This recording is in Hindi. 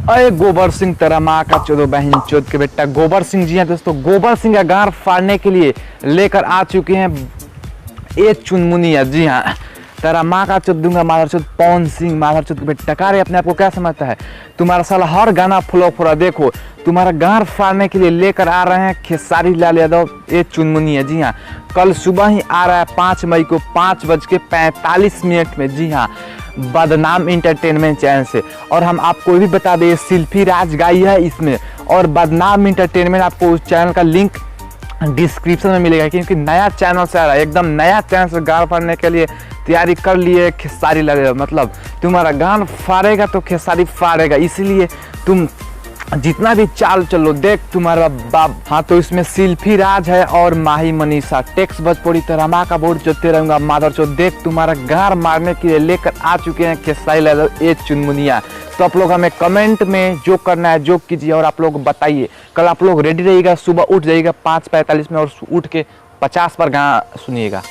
अरे गोबर सिंह तेरा माँ का चोदो बहन चोद के बेटा गोबर सिंह जी हैं दोस्तों। गोबर सिंह का गार फाड़ने के लिए लेकर आ चुके हैं ये चुनमुनिया। जी हाँ, तेरा माँ का चोद दूंगा माधर चोद पवन सिंह माधर चोद के बेटा। कार अपने आप को क्या समझता है? तुम्हारा साला हर गाना फुलो फुरा। देखो तुम्हारा गार फाड़ने के लिए लेकर आ रहे हैं खेसारी लाल यादव ये चुनमुनिया। जी हाँ, कल सुबह ही आ रहा है 5 मई को 5:45 में। जी हाँ, बदनाम इंटरटेनमेंट चैनल से। और हम आपको भी बता दें शिल्पी राज गाई है इसमें, और बदनाम इंटरटेनमेंट आपको उस चैनल का लिंक डिस्क्रिप्शन में मिलेगा, क्योंकि नया चैनल से आ रहा है, एकदम नया चैनल से गान फाड़ने के लिए तैयारी कर लिए खेसारी लगेगा। मतलब तुम्हारा गान फाड़ेगा तो खेसारी फाड़ेगा, इसीलिए तुम जितना भी चाल चलो देख तुम्हारा बाप। हाँ, तो इसमें शिल्पी राज है और माही मनीषा। टेक्स भोजपुरी तेरा माँ का बोर्ड जोते रहूंगा माधर चो। देख तुम्हारा गार मारने के लिए लेकर आ चुके हैं खेसारी लाल ये चुनमुनिया। तो आप लोग हमें कमेंट में जो करना है जो कीजिए और आप लोग बताइए। कल आप लोग रेडी रहिएगा, सुबह उठ जाइएगा 5:45 में और उठ के 50 बार गाना सुनिएगा।